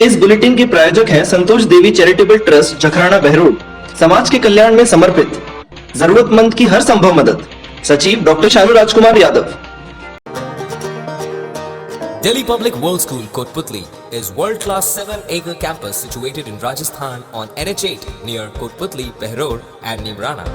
इस बुलेटिन के प्रायोजक हैं संतोष देवी चैरिटेबल ट्रस्ट जखराना बहरोड, समाज के कल्याण में समर्पित, जरूरतमंद की हर संभव मदद। सचिव doctor Shanu Rajkumar Yadav. Delhi Public World School, Kotputli, is world-class 7-acre campus situated in Rajasthan on NH8 near Kotputli, Behror and Nimrana.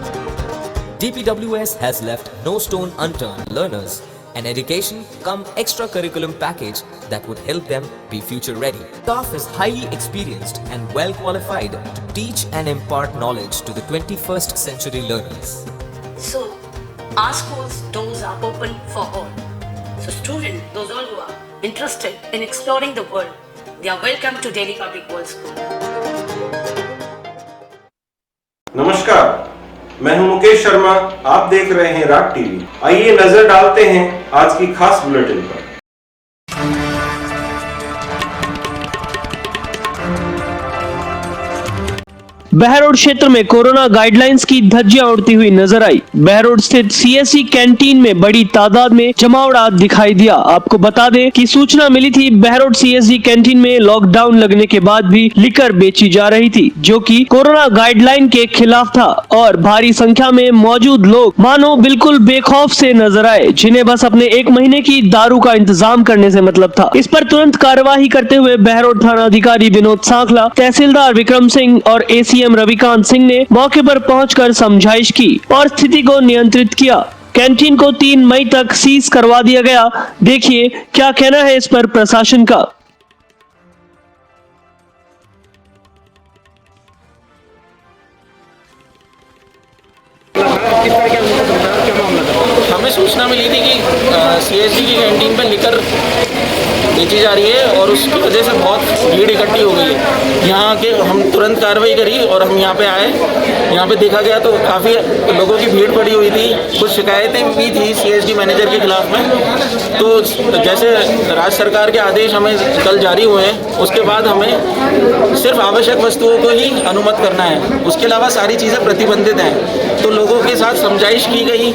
DPWS has left no stone unturned. Learners an education cum extracurriculum package that would help them be future ready. Staff is highly experienced and well qualified to teach and impart knowledge to the 21st century learners. So, our school's doors are open for all. So students, those all who are interested in exploring the world, they are welcome to Delhi Public World School. नमस्कार, मैं हूं मुकेश शर्मा। आप देख रहे हैं राग TV. आइए नजर डालते हैं आज की खास बुलेटिन पर। बहरोड क्षेत्र में कोरोना गाइडलाइंस की धज्जियां उड़ती हुई नजर आई। बहरोड स्थित सीएससी कैंटीन में बड़ी तादाद में जमावड़ा दिखाई दिया। आपको बता दें कि सूचना मिली थी बहरोड सीएससी कैंटीन में लॉकडाउन लगने के बाद भी लिकर बेची जा रही थी, जो कि कोरोना गाइडलाइन के खिलाफ था। और भारी संख्या में मौजूद लोग मानो बिल्कुल बेखौफ से नजर आए, जिन्हें बस अपने 1 महीने की दारू का इंतजाम करने से मतलब था। इस पर तुरंत कार्यवाही करते हुए बहरोड थाना अधिकारी विनोद सांखला, तहसीलदार विक्रम सिंह और एसीएम रविकांत सिंह ने मौके पर पहुंचकर समझाइश की और स्थिति को नियंत्रित किया। कैंटीन को 3 मई तक सीज करवा दिया गया। देखिए क्या कहना है इस पर प्रशासन का। हमें सूचना मिली थी कि सीएससी की कैंटीन पर लिकर बेची जा रही है और उसकी वजह से बहुत भीड़ इकट्ठी हो गई है। यहाँ के हम तुरंत कार्रवाई करी और हम यहाँ पे आए। यहाँ पे देखा गया तो काफ़ी लोगों की भीड़ पड़ी हुई थी। कुछ शिकायतें भी थी सीएसडी मैनेजर के खिलाफ में। तो जैसे राज्य सरकार के आदेश हमें कल जारी हुए हैं, उसके बाद हमें सिर्फ आवश्यक वस्तुओं को ही अनुमत करना है। उसके अलावा सारी चीज़ें प्रतिबंधित हैं। तो लोगों के साथ समझाइश की गई।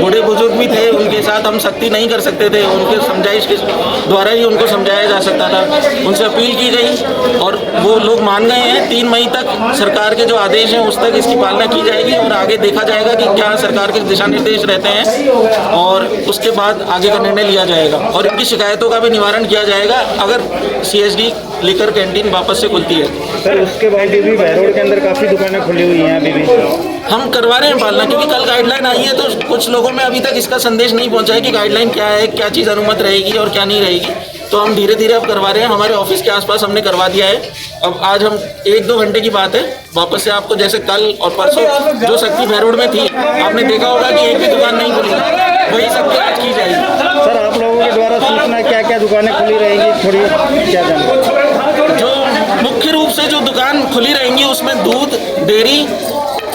बूढ़े बुजुर्ग भी थे, उनके साथ हम सख्ती नहीं कर सकते थे। उनके समझाइश के द्वारा ही उनको समझाया जा सकता था। उनसे अपील की गई और वो लोग मान गए हैं। 3 मई तक सरकार के जो आदेश हैं उस तक इसकी पालना की जाएगी और आगे देखा जाएगा कि क्या सरकार के दिशा निर्देश रहते हैं और उसके बाद आगे का निर्णय लिया जाएगा और इनकी शिकायतों का भी निवारण किया जाएगा अगर सीएसडी लिकर कैंटीन वापस से खुलती है। सर, उसके बाद भी बहरोड के अंदर काफ़ी दुकानें खुली हुई हैं अभी भी। हम करवा रहे हैं पालना, क्योंकि कल गाइडलाइन आई है तो कुछ लोगों में अभी तक इसका संदेश नहीं पहुंचा है कि गाइडलाइन क्या है, क्या चीज़ अनुमत रहेगी और क्या नहीं रहेगी। तो हम धीरे धीरे अब करवा रहे हैं। हमारे ऑफिस के आसपास हमने करवा दिया है। अब आज हम 1-2 घंटे की बात है, वापस से आपको जैसे कल और परसों जो शक्ति बहरोड में थी, आपने देखा होगा कि एक भी दुकान नहीं खुली, वही शक्ति आज की जाएगी। सर, आप लोगों के द्वारा सूचना क्या क्या दुकानें खुली रहेंगी, थोड़ी क्या जानकारी? जो मुख्य रूप से जो दुकान खुली रहेंगी उसमें दूध, डेयरी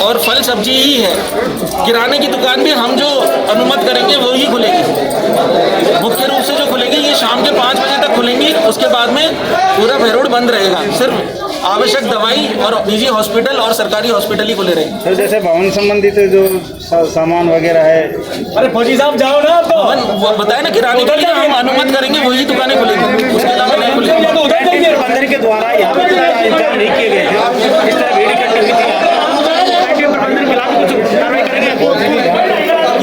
और फल सब्जी ही है। किराने की दुकान भी हम जो अनुमत करेंगे वो ही खुलेगी। मुख्य रूप से जो खुलेगी ये शाम के 5 बजे तक खुलेंगी। उसके बाद में पूरा बहरोड बंद रहेगा। सिर्फ आवश्यक दवाई और निजी हॉस्पिटल और सरकारी हॉस्पिटल ही खुले रहेंगे। सर, जैसे भवन संबंधित जो सामान वगैरह है, अरे फौजी साहब जाओ ना। तो बताए ना, किराने के लिए हम अनुमत करेंगे वही दुकानें खुलेंगी, उसके अलावा नहीं खुलेंगी। प्रबंधन के द्वारा यहाँ पर इंतजाम नहीं किए गए थे, इस तरह भीड़ इकट्ठी हुई थी।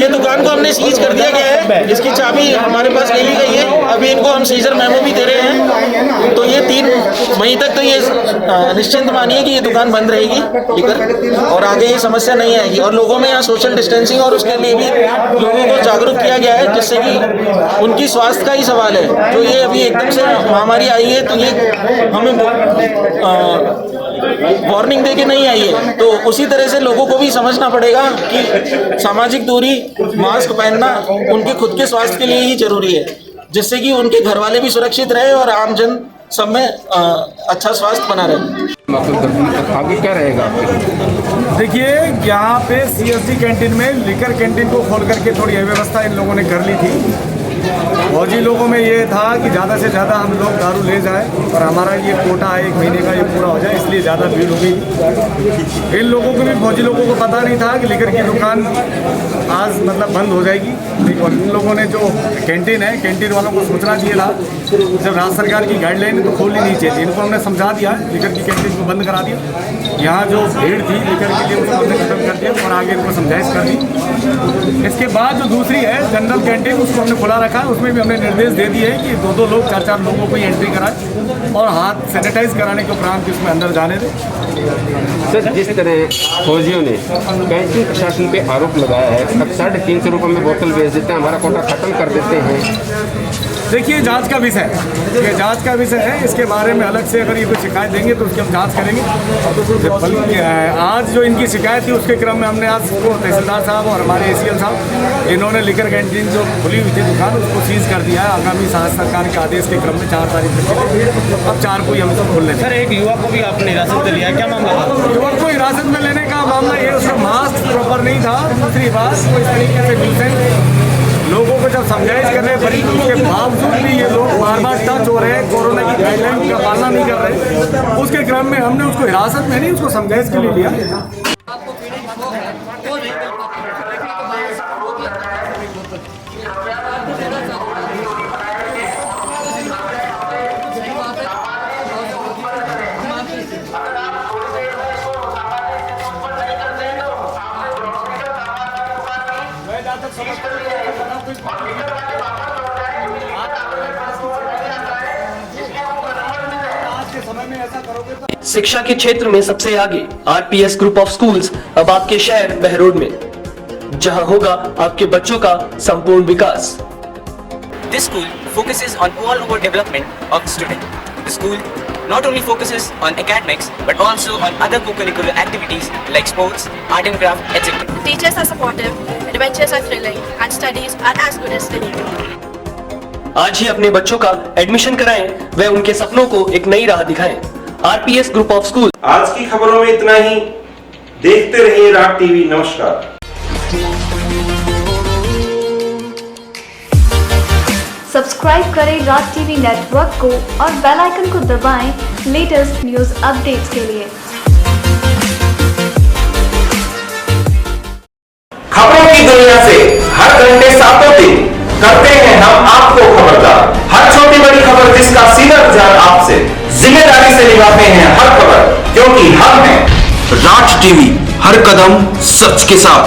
ये दुकान को हमने सीज कर दिया गया है। इसकी चाबी हमारे पास ले ली गई है। अभी इनको हम सीजर मेमो भी दे रहे हैं। तो ये 3 मई तक तो ये निश्चिंत मानिए कि ये दुकान बंद रहेगी लेकर और आगे ये समस्या नहीं आएगी। और लोगों में यहाँ सोशल डिस्टेंसिंग और उसके लिए भी लोगों को जागरूक किया गया है, जिससे कि उनकी स्वास्थ्य का ही सवाल है। जो ये अभी एकदम से महामारी आई है तो ये हमें वार्निंग दे के नहीं आई है। तो उसी तरह से लोगों को भी समझना पड़ेगा कि सामाजिक दूरी, मास्क पहनना उनके खुद के स्वास्थ्य के लिए ही जरूरी है, जिससे कि उनके घर वाले भी सुरक्षित रहे और आमजन सब में अच्छा स्वास्थ्य बना रहे। आगे क्या रहेगा? देखिए, यहाँ पे सीएसडी कैंटीन में लिकर कैंटीन को खोल करके थोड़ी अव्यवस्था इन लोगों ने कर ली थी। फौजी लोगों में ये था कि ज़्यादा से ज़्यादा हम लोग दारू ले जाए और हमारा ये कोटा है 1 महीने का ये पूरा हो जाए, इसलिए ज़्यादा भीड़ हो गई। इन लोगों को भी, फौजी लोगों को पता नहीं था कि लिकर की दुकान आज मतलब बंद हो जाएगी। और इन लोगों ने जो कैंटीन है, कैंटीन वालों को सूचना दिया था, जब राज्य सरकार की गाइडलाइन तो खोलनी नहीं चाहिए, इनको हमने समझा दिया, लिकर की कैंटीन को बंद करा दिया। यहाँ जो भीड़ थी लिकर के लिए उसको हमने खत्म कर दिया और आगे इनको समझाइश कर दी। इसके बाद जो दूसरी है जनरल कैंटीन, उसको हमने खुला रखा है। उसमें भी हमने निर्देश दे दिए हैं कि 2-2 लोग 4-4 लोगों को ही एंट्री कराए और हाथ सैनिटाइज कराने के उपरांत उसमें अंदर जाने दें। सर, जिस तरह फौजियों ने कैंटीन प्रशासन पे आरोप लगाया है, अब 350 रुपये में बोतल बेच देते हैं, हमारा कोटा खत्म कर देते हैं। देखिए, जांच का विषय है, ये जांच का विषय है। इसके बारे में अलग से अगर ये कोई शिकायत देंगे तो उसकी हम जांच करेंगे। बल्कि आज जो इनकी शिकायत थी उसके क्रम में हमने आज को तहसीलदार साहब और हमारे ACM साहब, इन्होंने लिकर कैंटीन जो खुली हुई थी दुकान, उसको सीज कर दिया है। आगामी शासन सरकार के आदेश के क्रम में 4 तारीख तक, अब 4 को ही हम सब खोल लेते हैं। सर, एक युवक को भी आपने हिरासत में लिया, क्या मामला था? युवक को हिरासत में लेने का मामला ये, उसका मास्क प्रॉपर नहीं था। दूसरी बात, वो इस तरीके से डिसेंट लोगों को जब समझाइश कर रहे हैं, उसके बावजूद भी ये लोग बार बार टच हो रहे हैं, कोरोना की गाइडलाइन का पालना नहीं कर रहे। उसके क्रम में हमने उसको हिरासत में नहीं, उसको समझाइश के लिए लिया। शिक्षा के क्षेत्र में सबसे आगे RPS ग्रुप ऑफ स्कूल्स अब आपके शहर बहरोड में, जहां होगा आपके बच्चों का संपूर्ण विकास। This school focuses on all-over development of the student. The school not only focuses on academics but also on other co-curricular activities like sports, art and craft, etc. The teachers are supportive, adventures are thrilling, and studies are as good as studying. आज ही अपने बच्चों का admission कराएं, व उनके सपनों को एक नई राह दिखाएं। RPS group of school. आज की खबरों में इतना ही। देखते रहिए राग टीवी। नमस्कार। सब्सक्राइब करें राग टीवी नेटवर्क को और बेल आइकन को दबाएं लेटेस्ट न्यूज अपडेट्स के लिए। खबरों की दुनिया से हर घंटे 7 दिन करते हैं हम आपको खबरदार। हर छोटी बड़ी खबर जिसका सीधा रुझान आपसे, जिम्मेदारी से निभाते हैं हर खबर, क्योंकि हम हैं राज टीवी, हर कदम सच के साथ।